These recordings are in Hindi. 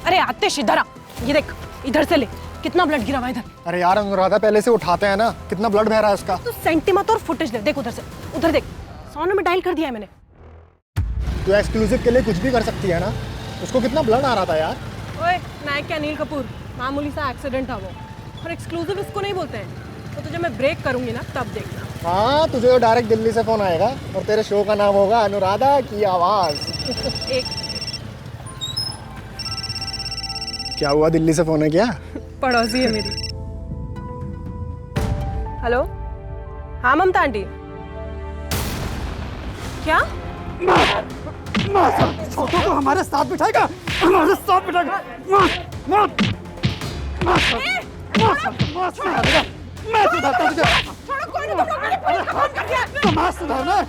अरे आतिश इधर आ, ये देख इधर से ले, कितना ब्लड गिरा हुआ है इधर। अरे यार अनुराधा पहले से उठाते हैं ना, कितना ब्लड बह रहा है उसका। तू सेंटीमत और फुटेज ले, देख उधर से, उधर देख 100 में डायल कर दिया है मैंने। तू एक्सक्लूसिव के लिए कुछ भी कर सकती है ना। उसको कितना ब्लड आ रहा था यार। ओए नायक क्या अनिल कपूर, मामूली सा एक्सीडेंट था वो, और एक्सक्लूसिव इसको नहीं बोलते हैं। तो तुझे मैं ब्रेक करूंगी ना तब देखना। हाँ तुझे तो डायरेक्ट दिल्ली से फोन आएगा और तेरे शो का नाम होगा अनुराधा की आवाज। एक क्या हुआ, दिल्ली से फोन है क्या? पड़ोसी है मेरी। हेलो, हाँ ममता आंटी। क्या छोटू को हमारे साथ बिठाएगा, हमारे साथ बिठाएगा। मैं सुधारता तुझे। समाज सुधारना है।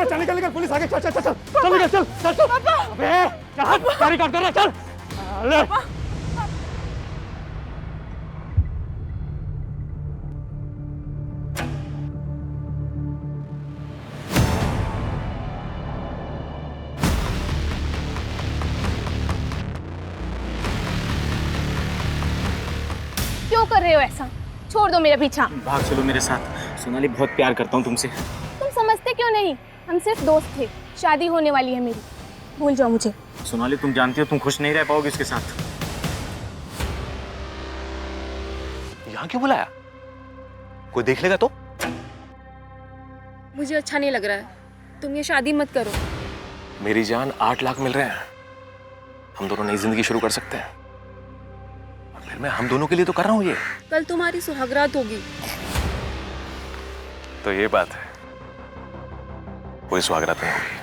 चल निकल निकल, पुलिस आगे। चल चल चल चल निकल, चल चल चल। अबे कहाँ गाड़ी काट कर रहा है, चल। अरे क्यों कर रहे हो ऐसा? छोड़ दो मेरा पीछा। भाग चलो मेरे साथ। सोनाली बहुत प्यार करता हूँ तुमसे। तुम समझते क्यों नहीं? हम सिर्फ दोस्त थे, शादी होने वाली है मेरी, भूल जाओ मुझे। सोनाली तुम जानती हो तुम खुश नहीं रह पाओगे इसके साथ। यहाँ क्यों बुलाया? कोई देख लेगा तो? मुझे अच्छा नहीं लग रहा है, तुम ये शादी मत करो। मेरी जान 8 लाख मिल रहे हैं, हम दोनों नई जिंदगी शुरू कर सकते हैं। और फिर मैं हम दोनों के लिए तो कर रहा हूँ ये। कल तुम्हारी सुहागरात होगी। तो ये बात है, कोई सुहागरात नहीं होगी,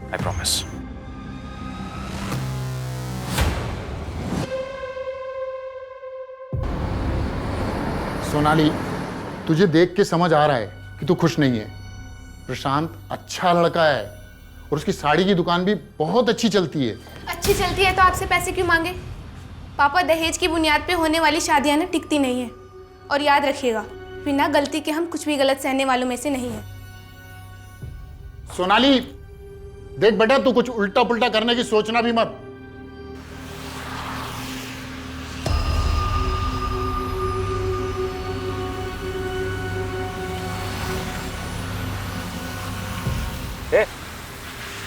आई प्रॉमिस। सोनाली, तुझे देख के समझ आ रहा है कि तू खुश नहीं है। प्रशांत अच्छा लड़का है और उसकी साड़ी की दुकान भी बहुत अच्छी चलती है। अच्छी चलती है तो आपसे पैसे क्यों मांगे? पापा, दहेज की बुनियाद पे होने वाली शादियां ना टिकती नहीं है। और याद रखिएगा, बिना गलती के हम कुछ भी गलत सहने वालों में से नहीं है। सोनाली देख बेटा, तू कुछ उल्टा पुल्टा करने की सोचना भी मत।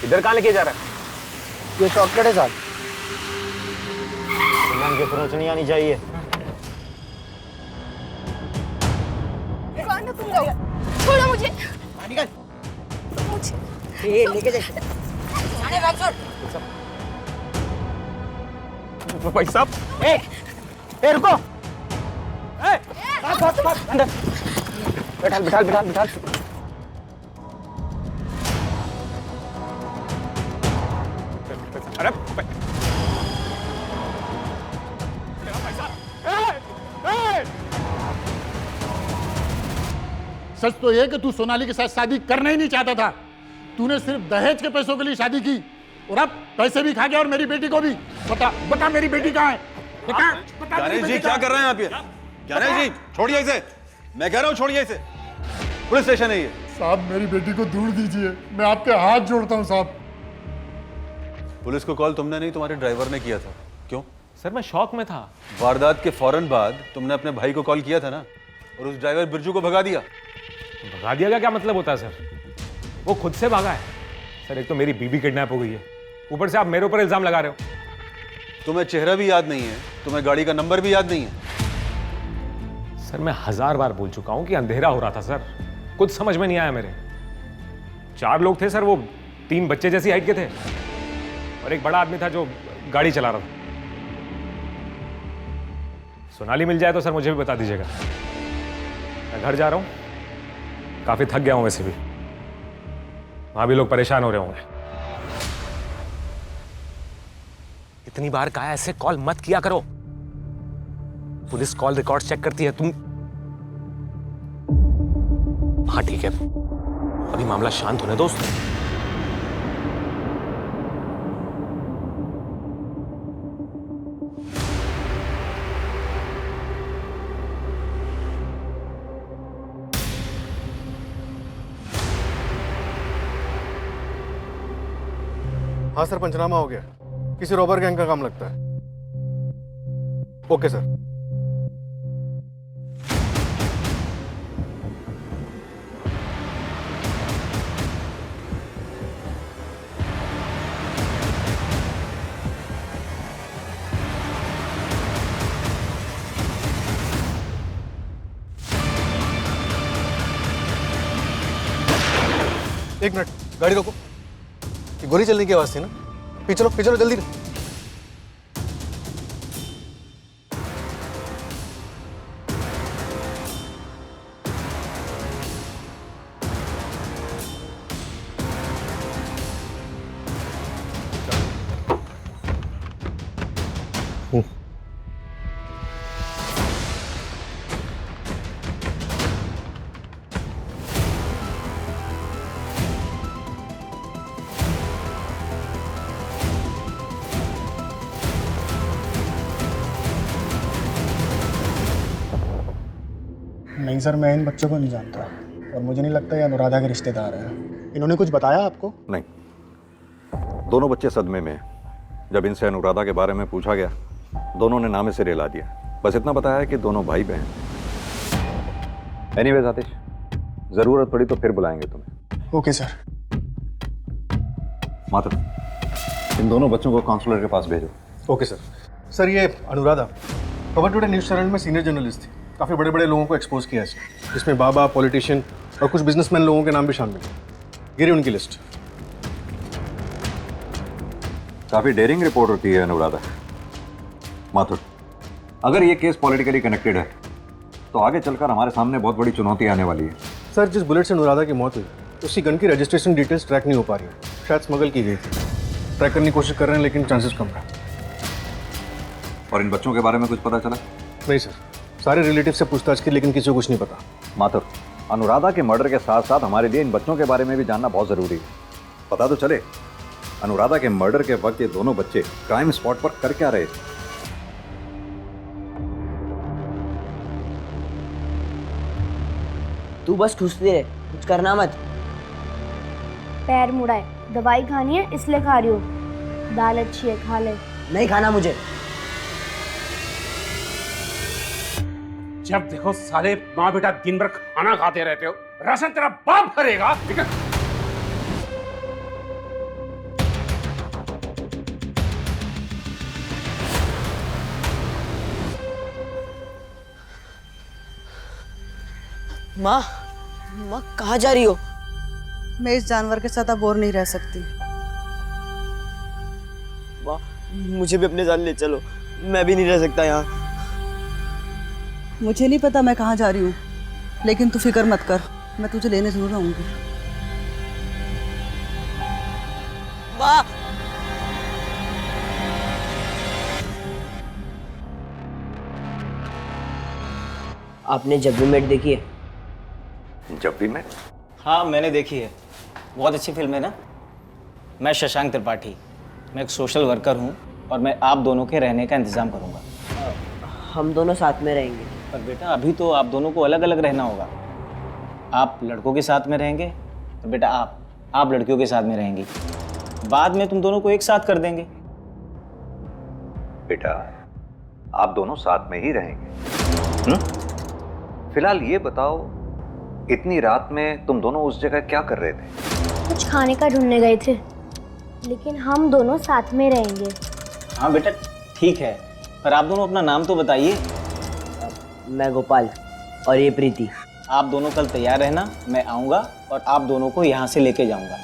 इधर कहाँ लेके जा रहा है? ये चॉकलेट है साहब। मन के परोच नहीं आनी चाहिए। कौन है तुम लोग? छोड़ो मुझे। निकल। मुझे ये लेके जा। भाई साहब, ए रुको। ए अंदर बैठाल बैठाल बैठाल बैठाल। अरे सच तो ये कि तू सोनाली के साथ शादी करना ही नहीं चाहता था। तूने सिर्फ दहेज के पैसों के लिए शादी की और अब पैसे भी खा गया और मेरी बेटी को भी। बता बता मेरी बेटी कहाँ है? बता बता। ज्ञानेश जी क्या कर रहे हैं आप ये? ज्ञानेश जी छोड़िए इसे, मैं कह रहा हूँ छोड़िए इसे, पुलिस स्टेशन है ये। साहब मेरी बेटी को दूर दीजिए, मैं आपके हाथ जोड़ता हूँ साहब। पुलिस को कॉल तुमने नहीं, तुम्हारे ड्राइवर ने किया था। क्यों? सर मैं शॉक में था। वारदात के फौरन बाद तुमने अपने भाई को कॉल किया था ना, और उस ड्राइवर बिरजू को भगा दिया। भगा दिया का क्या मतलब होता है सर? वो खुद से भागा है सर। एक तो मेरी बीबी किडनैप हो गई है, ऊपर से आप मेरे ऊपर इल्जाम लगा रहे हो। तुम्हें चेहरा भी याद नहीं है, तुम्हें गाड़ी का नंबर भी याद नहीं है। सर मैं 1000 बार बोल चुका हूं कि अंधेरा हो रहा था सर, कुछ समझ में नहीं आया मेरे। 4 लोग थे सर, वो 3 बच्चे जैसी हाइट के थे और एक बड़ा आदमी था जो गाड़ी चला रहा था। सोनाली मिल जाए तो सर मुझे भी बता दीजिएगा। मैं घर जा रहा हूं, काफी थक गया हूं वैसे भी, वहां भी लोग परेशान हो रहे होंगे। इतनी बार कहा ऐसे कॉल मत किया करो, पुलिस कॉल रिकॉर्ड चेक करती है। तुम हाँ ठीक है, अभी मामला शांत होने दो। हाँ सर, पंचनामा हो गया। किसी रॉबर गैंग का काम लगता है। Okay sir. एक मिनट, गाड़ी रोको। ये गोली चलने की आवाज थी ना? पीछे चलो जल्दी। नहीं सर, मैं इन बच्चों को नहीं जानता और मुझे नहीं लगता ये अनुराधा के रिश्तेदार हैं। इन्होंने कुछ बताया आपको? नहीं, दोनों बच्चे सदमे में हैं। जब इनसे अनुराधा के बारे में पूछा गया, दोनों ने नामे से रिला दिया। बस इतना बताया कि दोनों भाई बहन। एनीवेज आतिश, जरूरत पड़ी तो फिर बुलाएंगे तुम्हें। Okay sir. मात्र इन दोनों बच्चों को काउंसलर के पास भेजो। Okay sir. सर ये अनुराधा खबर टुडे न्यूज़ चैनल में सीनियर जर्नलिस्ट थी। काफ़ी बड़े बड़े लोगों को एक्सपोज किया इसने, जिसमें बाबा, पॉलिटिशियन और कुछ बिजनेसमैन लोगों के नाम भी शामिल हैं। गिरी उनकी लिस्ट। काफी डेयरिंग रिपोर्ट होती है अनुराधा। माथुर, अगर ये केस पॉलिटिकली कनेक्टेड है तो आगे चलकर हमारे सामने बहुत बड़ी चुनौती आने वाली है। सर जिस बुलेट से अनुराधा की मौत हुई, उसकी गन की रजिस्ट्रेशन डिटेल्स ट्रैक नहीं हो पा रही है। शायद स्मगल की गई थी। ट्रैक करने की कोशिश कर रहे हैं लेकिन चांसेस कम है। और इन बच्चों के बारे में कुछ पता चला? नहीं सर, सारे रिलेटिव से पूछताछ की लेकिन किसी को कुछ नहीं पता। माथुर, अनुराधा के मर्डर के साथ साथ हमारे लिए इन बच्चों के बारे में भी जानना बहुत जरूरी है। पता तो चले अनुराधा के मर्डर के वक्त ये दोनों बच्चे क्राइम स्पॉट पर कर क्या रहे थे। तू बस ठूसती रहे, कुछ करना मत। पैर मुड़ा है, दवाई खानी है इसलिए खा रही हूँ। दाल अच्छी है, खा ले। नहीं खाना मुझे। जब देखो साले माँ बेटा दिन भर खाना खाते रहते हो। राशन तेरा बाप भरेगा, ठीक है? माँ, माँ कहाँ जा रही हो? मैं इस जानवर के साथ अब और नहीं रह सकती। माँ, मुझे भी अपने साथ ले चलो, मैं भी नहीं रह सकता यहाँ। मुझे नहीं पता मैं कहाँ जा रही हूँ, लेकिन तू फिक्र मत कर, मैं तुझे लेने जरूर आऊंगी। माँ, आपने जब भी मेट देखी है? जब भी मैं? हाँ मैंने देखी है, बहुत अच्छी फिल्म है ना। मैं शशांक त्रिपाठी, मैं एक सोशल वर्कर हूँ और मैं आप दोनों के रहने का इंतज़ाम करूँगा। हम दोनों साथ में रहेंगे। पर बेटा अभी तो आप दोनों को अलग अलग रहना होगा। आप लड़कों के साथ में रहेंगे और बेटा आप लड़कियों के साथ में रहेंगी। बाद में तुम दोनों को एक साथ कर देंगे। बेटा आप दोनों साथ में ही रहेंगे। फिलहाल ये बताओ, इतनी रात में तुम दोनों उस जगह क्या कर रहे थे? कुछ खाने का ढूंढने गए थे, लेकिन हम दोनों साथ में रहेंगे। हाँ बेटा ठीक है, पर आप दोनों अपना नाम तो बताइए। मैं गोपाल और ये प्रीति। आप दोनों कल तैयार रहना, मैं आऊँगा और आप दोनों को यहाँ से लेके जाऊँगा।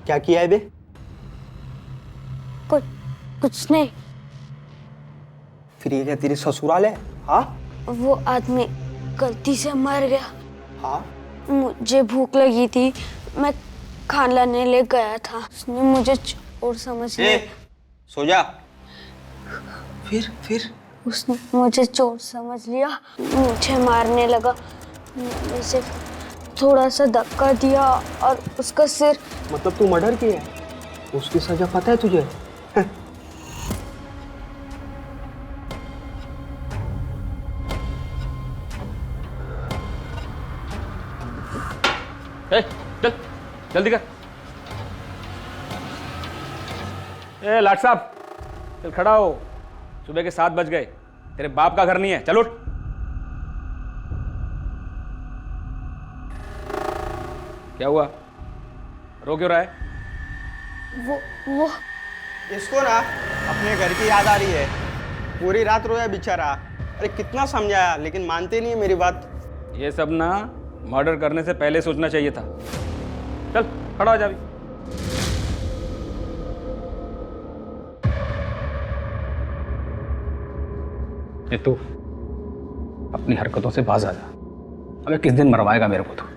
क्या किया है बे? कुछ नहीं। फिर ये क्या तेरे ससुराल है? हाँ, वो आदमी गलती से मर गया। हाँ, मुझे भूख लगी थी, मैं खाना लाने ले गया था, उसने मुझे चोर समझ लिया। सो जा। फिर उसने मुझे चोर समझ लिया, मुझे मारने लगा। मैंने उसे थोड़ा सा धक्का दिया और उसका सिर। मतलब तू मर्डर किया है? उसकी सजा पता है तुझे? चल जल्दी कर। ए लाट साहब, चल खड़ा हो। सुबह के 7 बज गए, तेरे बाप का घर नहीं है, चल उठ। क्या हुआ, रो क्यों रहा है? वो इसको ना अपने घर की याद आ रही है। पूरी रात रोया बेचारा। अरे कितना समझाया लेकिन मानते नहीं है मेरी बात। ये सब ना मर्डर करने से पहले सोचना चाहिए था। चल खड़ा हो जा भी। ये तू अपनी हरकतों से बाज आ जा। अबे किस दिन मरवाएगा मेरे को तो।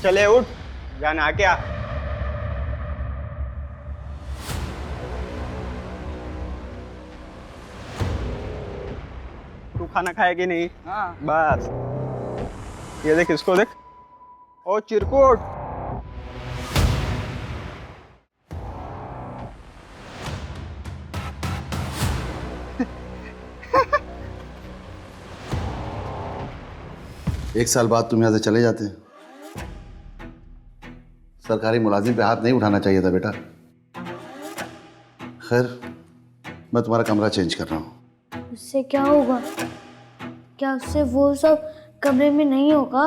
चले उठ, जाना आ क्या। तू खाना खाया कि नहीं? हाँ। बस ये देख, इसको देख। ओ चिरकुट, एक साल बाद तुम यहाँ से चले जाते हैं। सरकारी मुलाजिम पे हाथ नहीं उठाना चाहिए था बेटा। खैर, मैं तुम्हारा कमरा चेंज कर रहा हूँ। उससे क्या होगा? क्या उससे वो सब कमरे में नहीं होगा?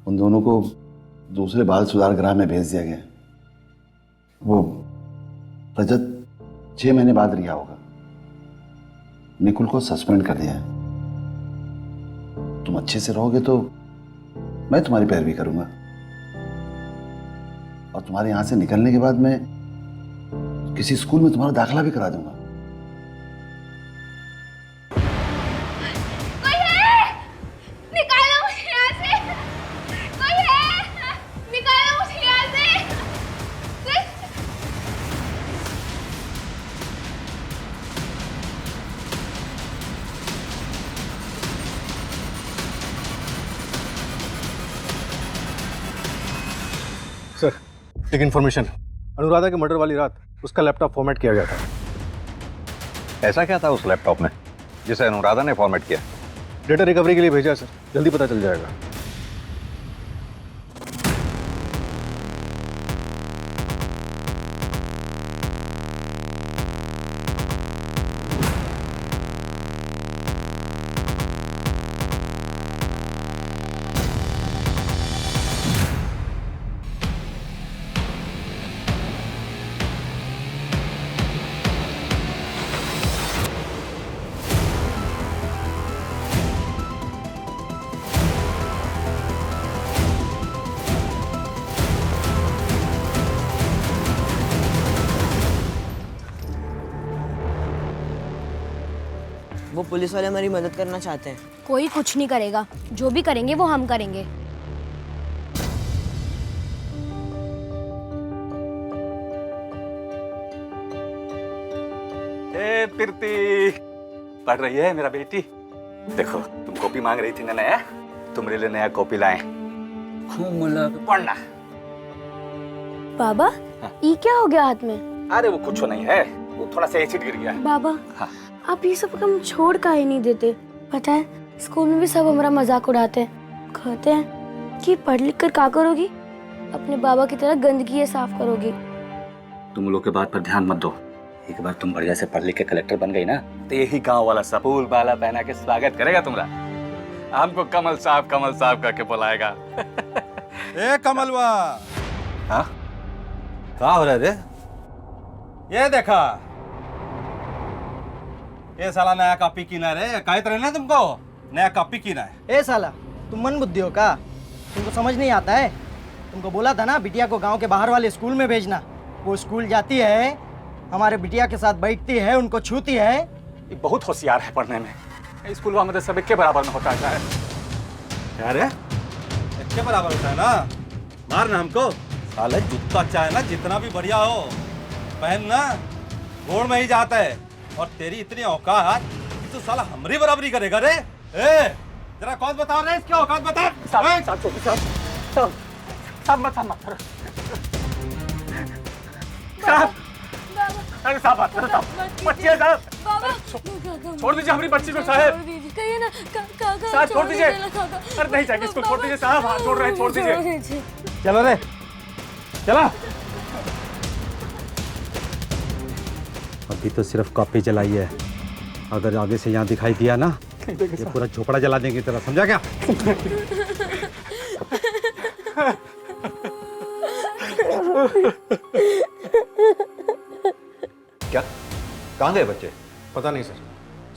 उन दोनों को दूसरे बाल सुधार गृह में भेज दिया गया। वो रजत 6 महीने बाद रिहा होगा। निकुल को सस्पेंड कर दिया है। तुम अच्छे से रहोगे तो मैं तुम्हारी पैरवी करूंगा, और तुम्हारे यहां से निकलने के बाद मैं किसी स्कूल में तुम्हारा दाखिला भी करा दूंगा। सर, एक इन्फॉर्मेशन। अनुराधा के मर्डर वाली रात उसका लैपटॉप फॉर्मेट किया गया था। ऐसा क्या था उस लैपटॉप में जिसे अनुराधा ने फॉर्मेट किया? डेटा रिकवरी के लिए भेजा सर, जल्दी पता चल जाएगा। वो पुलिस वाले हमारी मदद करना चाहते हैं। कोई कुछ नहीं करेगा, जो भी करेंगे वो हम करेंगे। ए प्रीति, पढ़ रही है मेरा बेटी? देखो तुम कॉपी मांग रही थी ना नया, तुम्हारे लिए नया कॉपी लाए। खूब मुल्ला पढ़ना। बाबा, ये क्या हो गया हाथ में? अरे वो कुछ नहीं है, वो थोड़ा सा एसिड गिर गया है। बाबा, हाँ। आप ये सब काम छोड़ का ही नहीं देते? पता है स्कूल में भी सब हमारा मजाक उड़ाते हैं, कहते हैं कि पढ़ लिख कर क्या करोगी, अपने बाबा की तरह गंदगी ये साफ करोगी। तुम लोग के बात पर ध्यान मत दो। एक बार तुम बढ़िया से पढ़ लिख के कलेक्टर बन गई ना, तो यही गांव वाला सब फूल बाला पहना के स्वागत करेगा तुम्हारा। हमको कमल साहब करके बुलाएगा। ए कमलवा, हाँ क्या हो रहा है रे? ये देखा, ये साला नया कॉपी कीना रे। कहते रहे ना तुमको नया कॉपी कीना है। ए साला, तुम मन बुद्धि हो का? तुमको समझ नहीं आता है? तुमको बोला था ना बिटिया को गांव के बाहर वाले स्कूल में भेजना। वो स्कूल जाती है, हमारे बिटिया के साथ बैठती है, उनको छूती है, ये बहुत होशियार है पढ़ने में। स्कूल में सब एक के बराबर में होता है। अरे इसके बराबर होता है ना, मारना हमको। साले जूता अच्छा है ना, जितना भी बढ़िया हो पहनना गोड़ में ही जाता है। और तेरी इतनी औकात, तू साला हमारी बराबरी करेगा रे? ए जरा कौन बताओ रे, इसकी औकात बता। अरे साहब बात करो साहब, बच्ची है साहब, छोड़ दीजिए हमारी बच्ची को साहब। कहिए ना साहब छोड़ दीजिए। अरे नहीं चाहिए इसको, छोड़ दीजिए साहब, हाथ जोड़ रहे हैं, छोड़ दीजिए। चलो रे, चला। अभी तो सिर्फ कॉपी जलाई है, अगर आगे से यहाँ दिखाई दिया ना, ये पूरा झोपड़ा जला देंगे तेरा, समझा क्या? क्या कहाँ गए बच्चे? पता नहीं सर,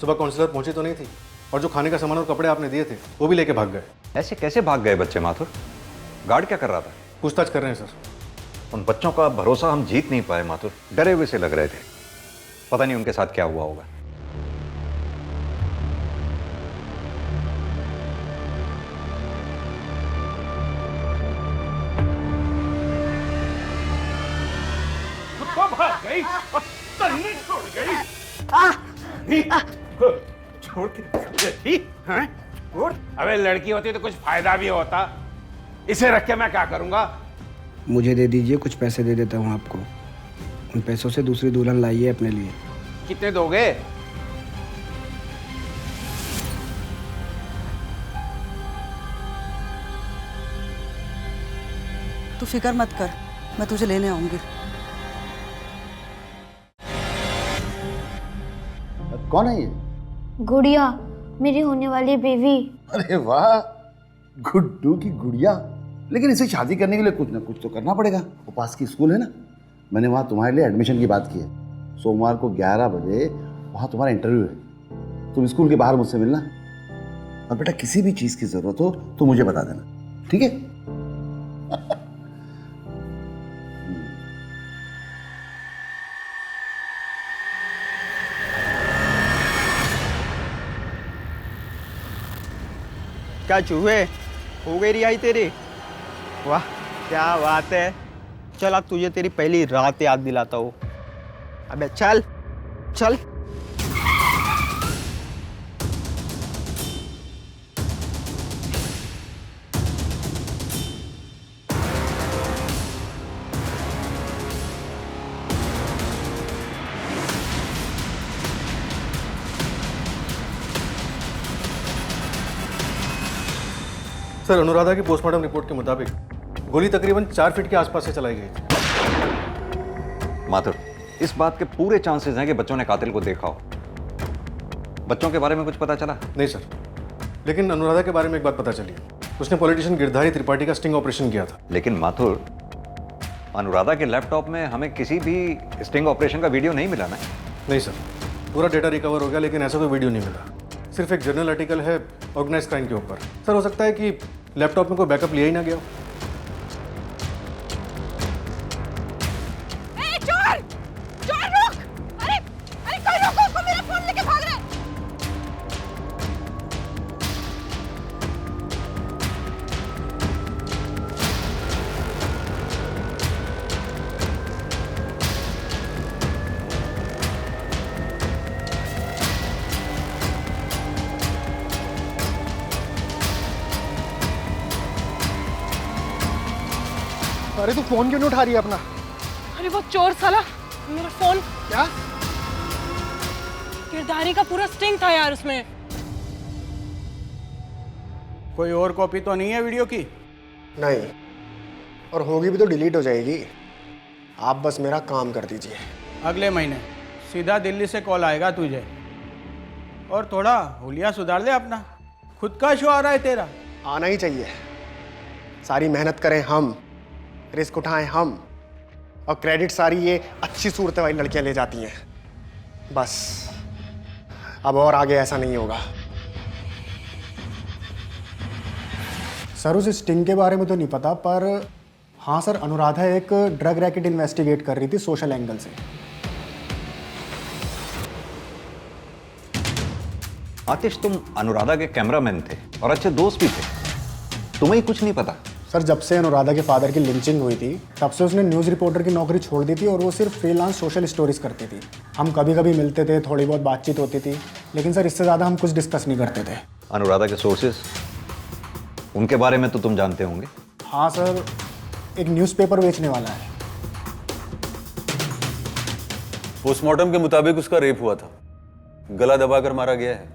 सुबह काउंसलर पहुंची तो नहीं थी, और जो खाने का सामान और कपड़े आपने दिए थे वो भी लेके भाग गए। ऐसे कैसे भाग गए बच्चे माथुर? गार्ड क्या कर रहा था? पूछताछ कर रहे हैं सर। उन बच्चों का भरोसा हम जीत नहीं पाए माथुर, डरे हुए से लग रहे थे। पता नहीं उनके साथ क्या हुआ होगा। भाग गई और तन्नी छोड़ गई। छोड़ के हैं? अबे लड़की होती तो कुछ फायदा भी होता। इसे रख के मैं क्या करूंगा? मुझे दे दीजिए, कुछ पैसे दे देता हूँ आपको। उन पैसों से दूसरी दुल्हन लाइए अपने लिए। कितने दोगे? तू फिक्र मत कर, मैं तुझे लेने आऊंगी। कौन है ये? गुड़िया, मेरी होने वाली बेबी। अरे वाह, गुड्डू की गुड़िया। लेकिन इसे शादी करने के लिए कुछ ना कुछ तो करना पड़ेगा। वो पास की स्कूल है ना, मैंने वहाँ तुम्हारे लिए एडमिशन की बात की है। सोमवार को 11 बजे वहाँ तुम्हारा इंटरव्यू है। तुम स्कूल के बाहर मुझसे मिलना, और बेटा किसी भी चीज़ की ज़रूरत हो तो मुझे बता देना, ठीक है? क्या चूहे, हो गई रिहाई तेरी? वाह क्या बात है। चल अब तुझे तेरी पहली रात याद दिलाता हूँ। अबे चल चल। सर, अनुराधा की पोस्टमार्टम रिपोर्ट के मुताबिक गोली तकरीबन 4 फीट के आसपास से चलाई गई थी। माथुर, इस बात के पूरे चांसेस हैं कि बच्चों ने कातिल को देखा हो। बच्चों के बारे में कुछ पता चला? नहीं सर, लेकिन अनुराधा के बारे में एक बात पता चली। उसने पॉलिटिशियन गिरधारी त्रिपाठी का स्टिंग ऑपरेशन किया था। लेकिन माथुर, अनुराधा के लैपटॉप में हमें किसी भी स्टिंग ऑपरेशन का वीडियो नहीं मिला ना? नहीं सर, पूरा डेटा रिकवर हो गया, लेकिन ऐसा कोई वीडियो नहीं मिला। सिर्फ एक जर्नल आर्टिकल है ऑर्गेनाइज क्राइम के ऊपर। सर, हो सकता है कि लैपटॉप में कोई बैकअप लिया ही ना गया हो। चोर! चोर रुक! अरे कोई रोको उसको, मेरा फोन लेके भाग रहा है। अरे तू फोन क्यों नहीं उठा रही है अपना? अरे वो चोर साला मेरा फोन। क्या? गिरधारी का पूरा स्टिंग था यार उसमें। कोई और कॉपी तो नहीं है वीडियो की? नहीं, और होगी भी तो डिलीट हो जाएगी। आप बस मेरा काम कर दीजिए। अगले महीने सीधा दिल्ली से कॉल आएगा तुझे। और थोड़ा हुलिया सुधार ले अपना, खुद का शो आ रहा है तेरा। आना ही चाहिए। सारी मेहनत करें हम, रिस्क उठाएं हम, और क्रेडिट सारी ये अच्छी सूरत वाली लड़कियां ले जाती हैं। बस अब और आगे ऐसा नहीं होगा। सर, उस स्टिंग के बारे में तो नहीं पता, पर हाँ सर, अनुराधा एक ड्रग रैकेट इन्वेस्टिगेट कर रही थी सोशल एंगल से। आतिश, तुम अनुराधा के कैमरामैन थे और अच्छे दोस्त भी थे, तुम्हें ही कुछ नहीं पता? सर, जब से अनुराधा के फादर की लिंचिंग हुई थी तब से उसने न्यूज़ रिपोर्टर की नौकरी छोड़ दी थी और वो सिर्फ फ्रीलांस सोशल स्टोरीज करती थी। हम कभी कभी मिलते थे, थोड़ी बहुत बातचीत होती थी, लेकिन सर इससे ज़्यादा हम कुछ डिस्कस नहीं करते थे। अनुराधा के सोर्सेस, उनके बारे में तो तुम जानते होंगे? हाँ सर, एक न्यूज़पेपर बेचने वाला है। पोस्टमार्टम के मुताबिक उसका रेप हुआ था, गला दबाकर मारा गया है।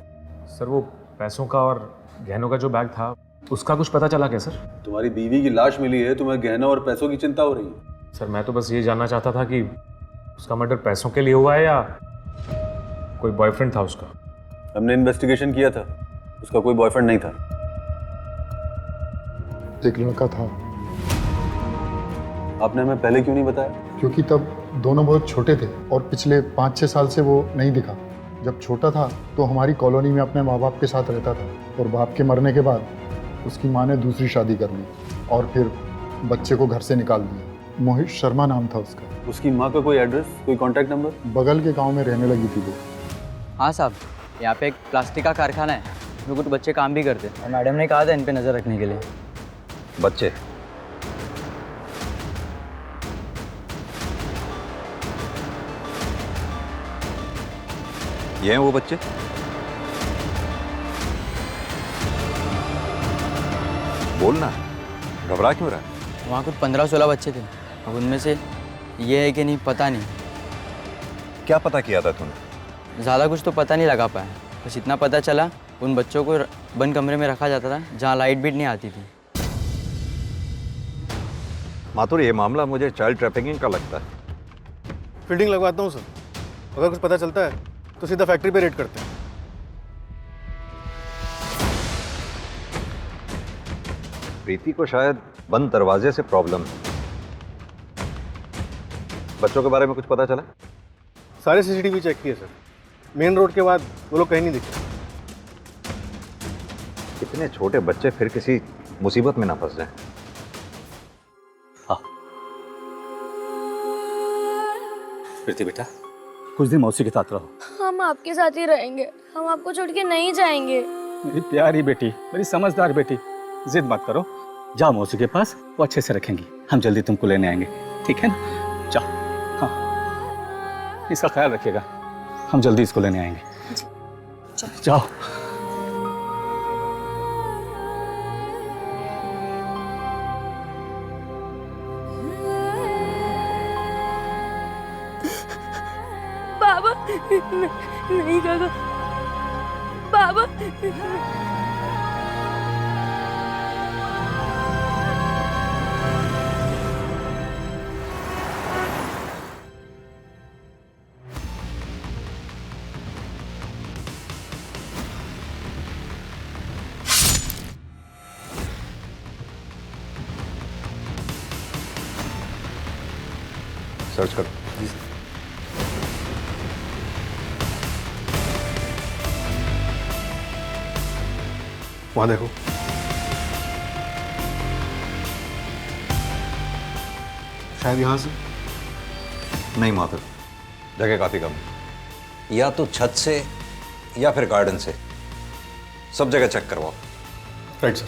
सर वो पैसों का और गहनों का जो बैग था उसका कुछ पता चला क्या सर? तुम्हारी बीवी की लाश मिली है, तुम्हें गहनों और पैसों की चिंता हो रही है? सर मैं तो बस ये जानना चाहता था कि उसका मर्डर पैसों के लिए हुआ है या कोई बॉयफ्रेंड था उसका? हमने इन्वेस्टिगेशन किया था, उसका कोई बॉयफ्रेंड नहीं था। एक लड़का था। आपने हमें पहले क्यों नहीं बताया? क्योंकि तब दोनों बहुत छोटे थे और पिछले 5-6 साल से वो नहीं दिखा। जब छोटा था तो हमारी कॉलोनी में अपने माँ बाप के साथ रहता था और बाप के मरने के बाद उसकी माँ ने दूसरी शादी कर ली और फिर बच्चे को घर से निकाल दिया। मोहित शर्मा नाम था उसका। उसकी माँ का कोई एड्रेस, कोई कॉन्टैक्ट नंबर? बगल के गांव में रहने लगी थी वो। हाँ साहब, यहाँ पे एक प्लास्टिक का कारखाना है, इसमें कुछ बच्चे काम भी करते हैं और मैडम ने कहा था इन पे नज़र रखने के लिए। बच्चे? ये हैं वो बच्चे? बोलना, घबरा क्यों रहा है? वहाँ कुछ 15-16 बच्चे थे, अब उनमें से ये है कि नहीं पता नहीं। क्या पता किया था तूने? ज़्यादा कुछ तो पता नहीं लगा पाया, बस इतना पता चला उन बच्चों को बंद कमरे में रखा जाता था जहाँ लाइट भी नहीं आती थी। माथुर, ये मामला मुझे चाइल्ड ट्रैफिकिंग का लगता है। फील्डिंग लगवाता हूँ सर, अगर कुछ पता चलता है तो सीधा फैक्ट्री पे रेड करते हैं। प्रीति को शायद बंद दरवाजे से प्रॉब्लम है। बच्चों के बारे में कुछ पता चला? सारे सीसीटीवी चेक किए सर, मेन रोड के बाद वो लोग कहीं नहीं दिखे। इतने छोटे बच्चे फिर किसी मुसीबत में ना फंस जाएं। प्रीति बेटा, कुछ दिन मौसी के साथ रहो। हम आपके साथ ही रहेंगे, हम आपको छोड़ के नहीं जाएंगे। मेरी प्यारी बेटी, मेरी समझदार बेटी, जिद मत करो, जाओ मौसी के पास, वो अच्छे से रखेंगी। हम जल्दी तुमको लेने आएंगे, ठीक है ना? जाओ। हाँ, इसका ख्याल रखिएगा, हम जल्दी इसको लेने आएंगे। जाओ। बाबा नहीं काका, बाबा सर्च करो। वहां देखो। शायद यहां से। नहीं माधव, जगह काफी कम है। या तो छत से या फिर गार्डन से, सब जगह चेक करवाओ। Right sir.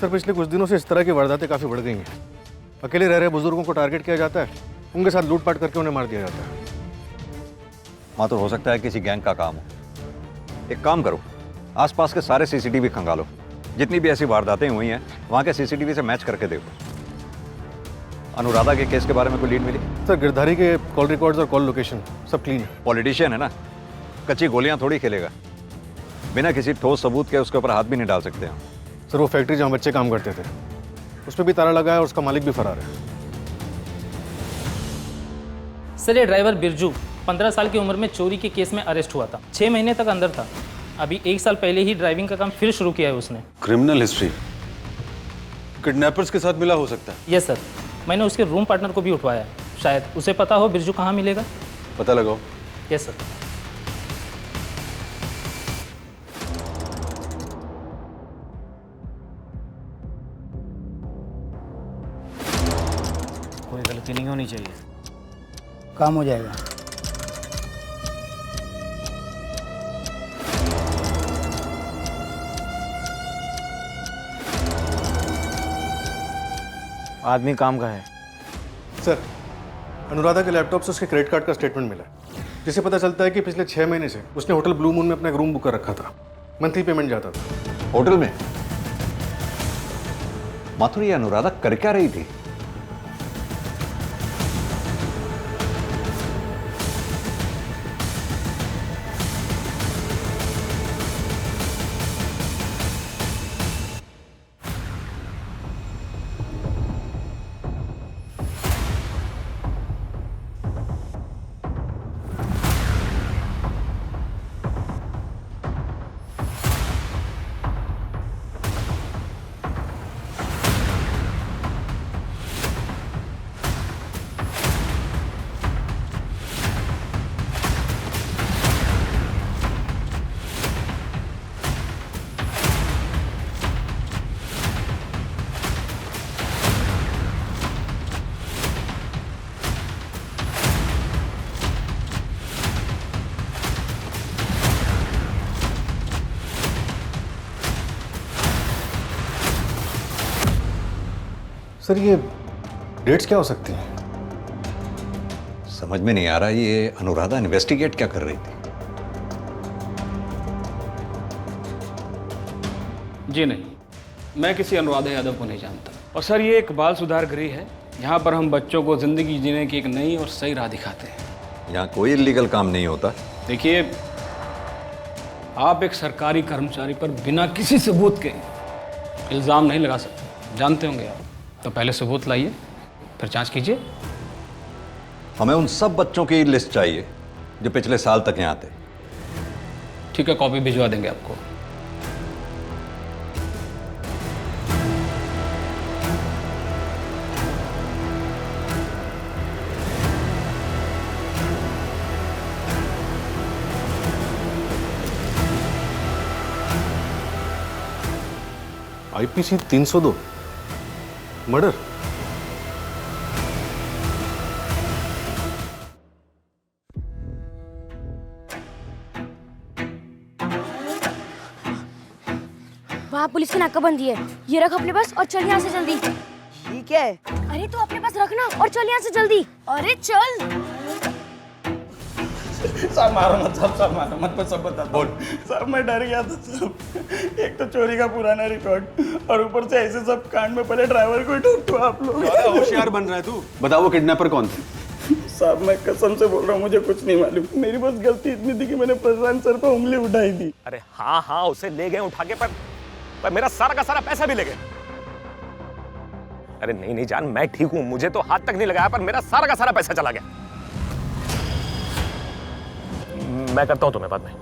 सर पिछले कुछ दिनों से इस तरह की वारदातें काफी बढ़ गई हैं। अकेले रह रहे बुजुर्गों को टारगेट किया जाता है, उनके साथ लूटपाट करके उन्हें मार दिया जाता है। हाँ, तो हो सकता है किसी गैंग का काम हो। एक काम करो, आसपास के सारे सीसीटीवी खंगालो, जितनी भी ऐसी वारदातें हुई हैं वहाँ के सीसीटीवी से मैच करके देखो। अनुराधा के केस के बारे में कोई लीड मिली? सर गिरधारी के कॉल रिकॉर्ड्स और कॉल लोकेशन सब क्लीन है। पॉलिटिशियन है ना, कच्ची गोलियां थोड़ी खेलेगा। बिना किसी ठोस सबूत के उसके ऊपर हाथ भी नहीं डाल सकते हैं। सर वो फैक्ट्री जहाँ बच्चे काम करते थे उस पर भी ताला लगा है और उसका मालिक भी फरार है। सर ये ड्राइवर बिरजू 15 साल की उम्र में चोरी के केस में अरेस्ट हुआ था। 6 महीने तक अंदर था। अभी 1 साल पहले ही ड्राइविंग का काम फिर शुरू किया है उसने। क्रिमिनल हिस्ट्री, किडनैपर्स के साथ मिला हो सकता है। यस सर, मैंने उसके रूम पार्टनर को भी उठवाया है, शायद उसे पता हो बिरजू कहाँ मिलेगा। पता लगाओ। Yes sir. कोई गलती नहीं होनी चाहिए, काम हो जाएगा। आदमी काम का है। सर, अनुराधा के लैपटॉप से उसके क्रेडिट कार्ड का स्टेटमेंट मिला है, जिससे पता चलता है कि पिछले 6 महीने से उसने होटल ब्लू मून में अपना एक रूम बुक कर रखा था। मंथली पेमेंट जाता था। होटल में? माथुर, ये अनुराधा कर क्या रही थी? सर, ये डेट्स क्या हो सकती हैं? समझ में नहीं आ रहा ये अनुराधा इन्वेस्टिगेट क्या कर रही थी। जी नहीं, मैं किसी अनुराधा यादव को नहीं जानता। और सर, ये एक बाल सुधार गृह है, यहाँ पर हम बच्चों को जिंदगी जीने की एक नई और सही राह दिखाते हैं। यहाँ कोई इलीगल काम नहीं होता। देखिए, आप एक सरकारी कर्मचारी पर बिना किसी सबूत के इल्ज़ाम नहीं लगा सकते, जानते होंगे आप। तो पहले सबूत लाइए, फिर जांच कीजिए। हमें उन सब बच्चों की लिस्ट चाहिए जो पिछले साल तक यहाँ थे। ठीक है, कॉपी भिजवा देंगे आपको। IPC 302 murder. वहाँ पुलिस की नाकाबंदी है, ये रख अपने पास और चल यहाँ से जल्दी। ठीक है। अरे तू अपने पास रखना और चल यहाँ से जल्दी। अरे चल। साहब मारो मत, साहब मारो मत, मैं सब बता बोल। साहब मैं डर गया था साहब, एक तो चोरी का पुराना रिकॉर्ड और ऊपर से ऐसे सब कांड में पहले ड्राइवर को ही ठोक दो आप लोग। होशियार बन रहा है तू। बताओ वो किडनैपर कौन थे? साहब मैं कसम से बोल रहा हूँ, मुझे कुछ नहीं मालूम। मेरी बस गलती इतनी थी कि मैंने प्रशांत सर पे उंगली उठाई थी। अरे हाँ हाँ, उसे ले गए उठा के, पर मेरा सारा का सारा पैसा भी ले गए। अरे नहीं नहीं जान, मैं ठीक हूं, मुझे तो हाथ तक नहीं लगाया, पर मेरा सारा का सारा पैसा चला गया। मैं करता हूं तुम्हें बाद में।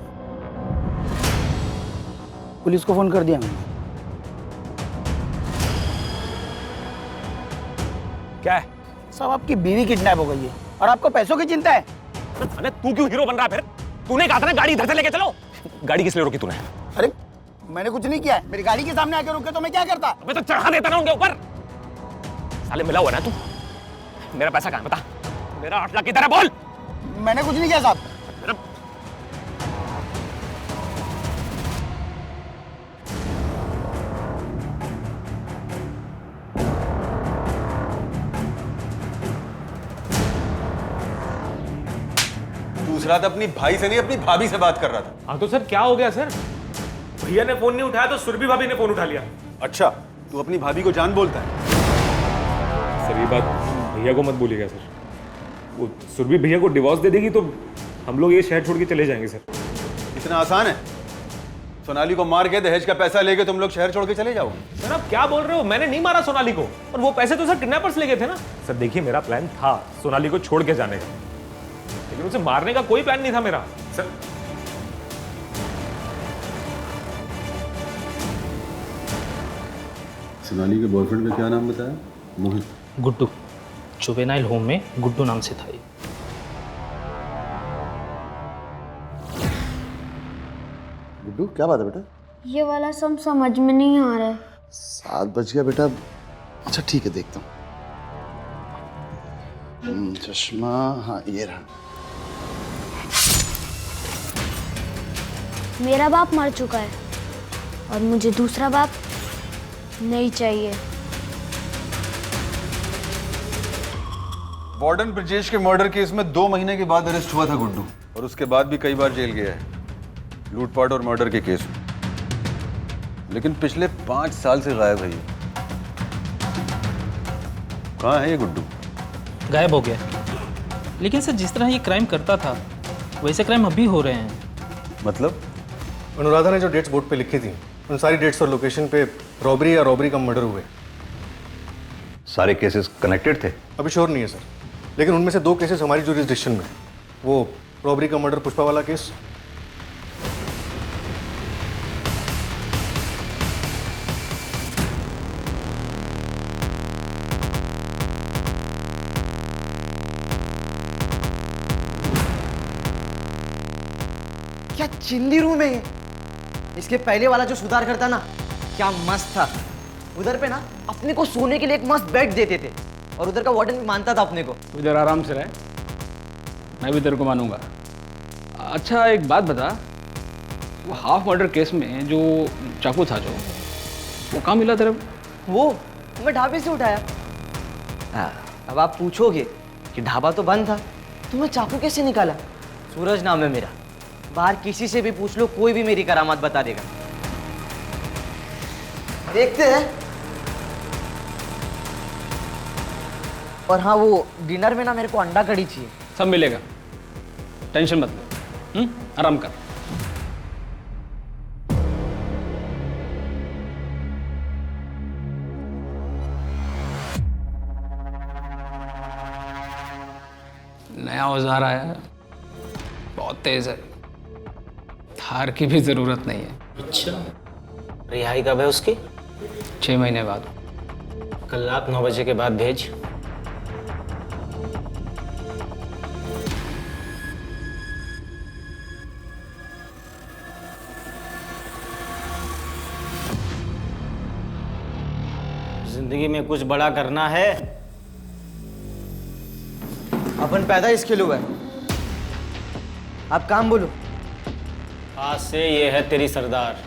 पुलिस को फोन कर दिया मैंने। क्या है? साहब आपकी बीवी किडनैप हो गई है और आपको पैसों की चिंता है। अरे तू क्यों हीरो बन रहा है फिर? तूने कहा था ना गाड़ी इधर से लेके चलो। गाड़ी किस लिए रोकी तूने? अरे मैंने कुछ नहीं किया है, मेरी गाड़ी के सामने आके रुके तो मैं क्या करता? मैं तो चढ़ा देता ना उनके ऊपर। साले मिला हुआ ना तू। मेरा पैसा कहाँ है बता? मेरा 8 लाख किधर है बोल? मैंने कुछ नहीं किया साहब। दूसरा तो अपनी भाई से नहीं अपनी भाभी से बात कर रहा था। हाँ तो सर क्या हो गया सर? भैया ने फोन नहीं उठाया तो सुरभि भाभी ने फोन उठा लिया। अच्छा, तू अपनी भाभी को जान बोलता है? सर ये बात भैया को मत बोलिएगा सर। वो सुरभि भैया को डिवोर्स दे देगी तो हम लोग ये शहर छोड़ के चले जाएंगे सर। इतना आसान है? सोनाली को मार के दहेज का पैसा लेके तुम लोग शहर छोड़ के चले जाओगे? सर आप क्या बोल रहे हो? मैंने नहीं मारा सोनाली को, और वो पैसे तो सर किडनैपर्स ले गए थे ना। सर देखिए, मेरा प्लान था सोनाली को छोड़ के जाने का, लेकिन उसे मारने का कोई प्लान नहीं था मेरा सर। सोनाली के बॉयफ्रेंड का क्या नाम बताया? मोहित। गुड्डू। जुवेनाइल होम में गुड्डू नाम से था ये। गुड्डू क्या बात है बेटा? ये वाला सब समझ में नहीं आ रहा है। 7 बज गया बेटा। अच्छा ठीक है, देखता हूँ। चश्मा, हाँ ये रहा। मेरा बाप मर चुका है और मुझे दूसरा बाप नहीं चाहिए। वार्डन ब्रजेश के मर्डर केस में 2 महीने के बाद अरेस्ट हुआ था गुड्डू, और उसके बाद भी कई बार जेल गया है लूटपाट और मर्डर के केस में। लेकिन पिछले 5 साल से गायब है ये। कहाँ है ये गुड्डू? गायब हो गया। लेकिन सर जिस तरह ये क्राइम करता था वैसे क्राइम अभी हो रहे हैं। मतलब? अनुराधा ने जो डेट्स बोर्ड पे लिखी थी उन सारी डेट्स और लोकेशन पे रॉबरी या रॉबरी का मर्डर हुए। सारे केसेस कनेक्टेड थे? अभी श्योर नहीं है सर, लेकिन उनमें से 2 केसेस हमारी जुरिसडिक्शन में। वो रॉबरी का मर्डर पुष्पा वाला केस, क्या चिल्ली रूम है ये? इसके पहले वाला जो सुधार करता ना, क्या मस्त था। उधर पे ना अपने को सोने के लिए एक मस्त बेड देते थे और उधर का वार्डन भी मानता था अपने को। इधर आराम से रहे, मैं भी तेरे को मानूंगा। अच्छा एक बात बता, वो हाफ मर्डर केस में जो चाकू था जो, वो कहाँ मिला तेरे? वो मैं ढाबे से उठाया। अब आप पूछोगे कि ढाबा तो बंद था, तुम्हें चाकू कैसे निकाला? सूरज नाम है मेरा, बाहर किसी से भी पूछ लो, कोई भी मेरी करामात बता देगा। देखते हैं। और हाँ, वो डिनर में ना मेरे को अंडा कड़ी चाहिए। सब मिलेगा, टेंशन मत ले, आराम कर। नया औजार आया है, बहुत तेज है, थार की भी जरूरत नहीं है। अच्छा, रिहाई कब है उसकी? 6 महीने बाद। कल रात 9 बजे के बाद भेज। जिंदगी में कुछ बड़ा करना है, अपन पैदा इसके लिए हुआ है। आप काम बोलो। आज से ये है तेरी सरदार।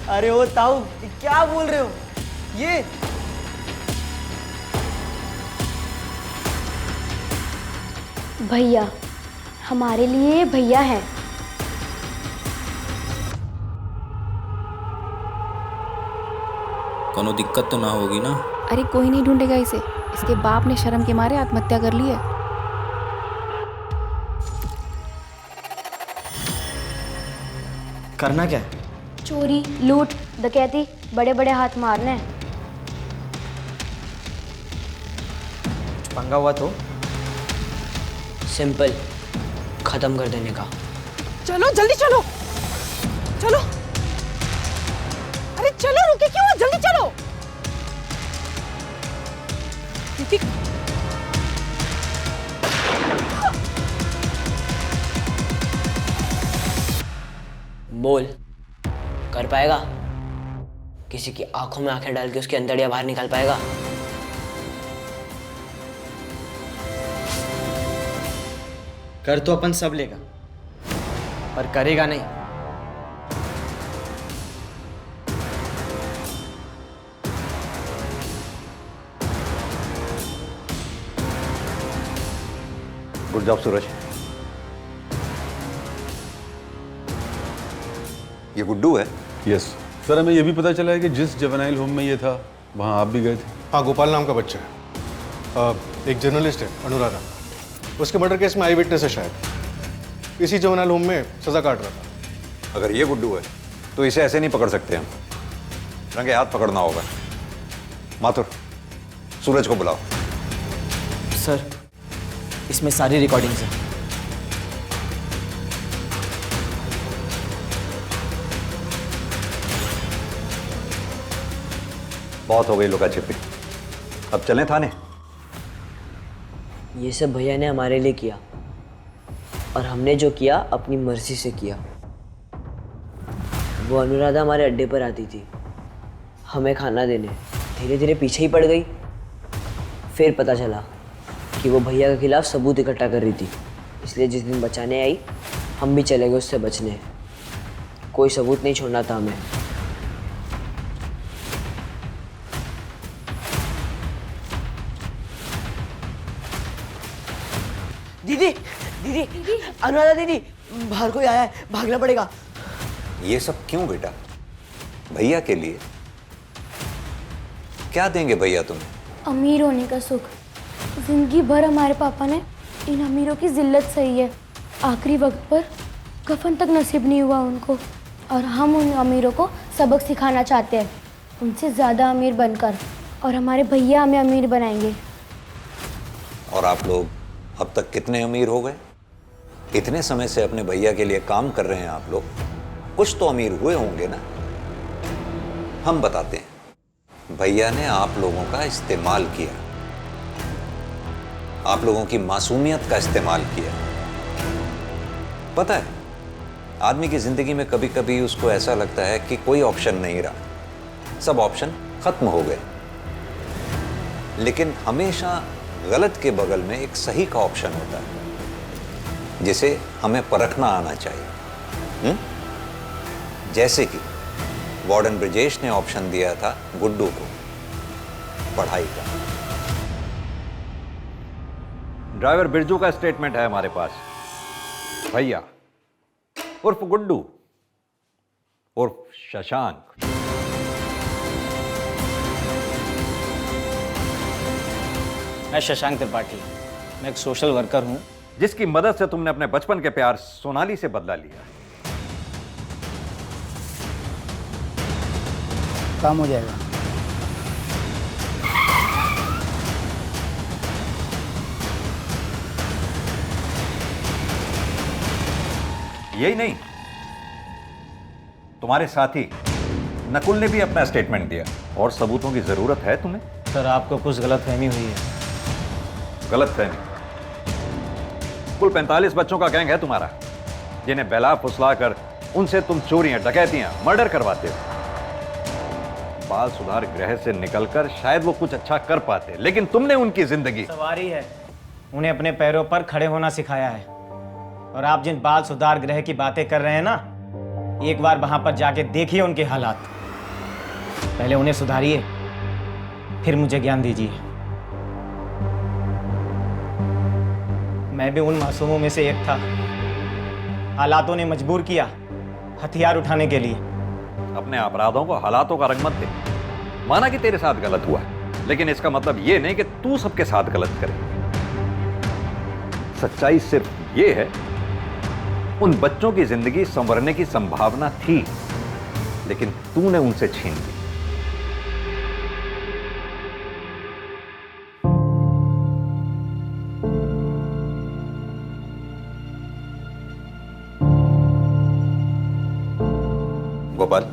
अरे ओ ताऊ, क्या बोल रहे हो? ये भैया, हमारे लिए भैया हैं। कोनो दिक्कत तो ना होगी ना? अरे कोई नहीं ढूंढेगा इसे, इसके बाप ने शर्म के मारे आत्महत्या कर ली है। करना क्या है? चोरी, लूट, डकैती, बड़े बड़े हाथ मारने हैं। पंगा हुआ तो सिंपल, खत्म कर देने का। चलो जल्दी चलो, चलो। अरे चलो, रुके क्यों? जल्दी चलो। बोल, कर पाएगा? किसी की आंखों में आंखें डाल के उसकी अंदड़ियां बाहर निकाल पाएगा? कर तो अपन सब लेगा, पर करेगा नहीं। गुड जॉब सूरज। ये गुड्डू है? यस सर, हमें ये भी पता चला है कि जिस जुवेनाइल होम में ये था वहाँ आप भी गए थे। हाँ, गोपाल नाम का बच्चा है, एक जर्नलिस्ट है अनुराधा। उसके मर्डर केस में आई विटनेस है शायद। इसी जुवेनाइल होम में सजा काट रहा था। अगर ये गुड्डू है तो इसे ऐसे नहीं पकड़ सकते हम, रंगे हाथ पकड़ना होगा। माथुर, सूरज को बुलाओ। सर, इसमें सारी रिकॉर्डिंग्स हैं। बहुत हो गई लुका छिपी, अब चलें थाने। ये सब भैया ने हमारे लिए किया, और हमने जो किया अपनी मर्जी से किया। वो अनुराधा हमारे अड्डे पर आती थी हमें खाना देने, धीरे धीरे पीछे ही पड़ गई। फिर पता चला कि वो भैया के खिलाफ सबूत इकट्ठा कर रही थी, इसलिए जिस दिन बचाने आई हम भी चले गए उससे बचने। कोई सबूत नहीं छोड़ना था हमें। दीदी दीदी अनुराधा दीदी, बाहर कोई आया है, भागना पड़ेगा। ये सब क्यों बेटा? भैया के लिए? क्या देंगे भैया तुम्हें? अमीर होने का सुख। जिंदगी भर हमारे पापा ने इन अमीरों की जिल्लत सही है, आखिरी वक्त पर कफन तक नसीब नहीं हुआ उनको, और हम उन अमीरों को सबक सिखाना चाहते हैं, उनसे ज़्यादा अमीर बनकर, और हमारे भैया हमें अमीर बनाएंगे। और आप लोग अब तक कितने अमीर हो गए? इतने समय से अपने भैया के लिए काम कर रहे हैं आप लोग, कुछ तो अमीर हुए होंगे ना? हम बताते हैं। भैया ने आप लोगों का इस्तेमाल किया, आप लोगों की मासूमियत का इस्तेमाल किया। पता है, आदमी की जिंदगी में कभी कभी उसको ऐसा लगता है कि कोई ऑप्शन नहीं रहा, सब ऑप्शन खत्म हो गए, लेकिन हमेशा गलत के बगल में एक सही का ऑप्शन होता है, जिसे हमें परखना आना चाहिए। जैसे कि वार्डन ब्रिजेश ने ऑप्शन दिया था गुड्डू को पढ़ाई का। ड्राइवर बिरजू का स्टेटमेंट है हमारे पास। भैया उर्फ गुड्डू उर्फ शशांक, मैं शशांक त्रिपाठी, मैं एक सोशल वर्कर हूं, जिसकी मदद से तुमने अपने बचपन के प्यार सोनाली से बदला लिया। काम हो जाएगा। यही नहीं, तुम्हारे साथी नकुल ने भी अपना स्टेटमेंट दिया। और सबूतों की जरूरत है तुम्हें? सर आपको कुछ गलतफहमी हुई है। गलतफहमी? कुल 45 बच्चों का गैंग है तुम्हारा, जिन्हें बहला फुसला कर उनसे तुम चोरियां, डकैतियां, मर्डर करवाते हो। बाल सुधार गृह से निकलकर शायद वो कुछ अच्छा कर पाते, लेकिन तुमने उनकी जिंदगी सवारी है, उन्हें अपने पैरों पर खड़े होना सिखाया है। और आप जिन बाल सुधार गृह की बातें कर रहे हैं ना, एक बार वहां पर जाके देखिए उनके हालात। पहले उन्हें सुधारिए, फिर मुझे ज्ञान दीजिए। मैं भी उन मासूमों में से एक था, हालातों ने मजबूर किया हथियार उठाने के लिए। अपने अपराधों को हालातों का रंग मत दे। माना कि तेरे साथ गलत हुआ, लेकिन इसका मतलब यह नहीं कि तू सबके साथ गलत करे। सच्चाई सिर्फ यह है, उन बच्चों की जिंदगी संवरने की संभावना थी, लेकिन तूने उनसे छीन ली। गोपाल,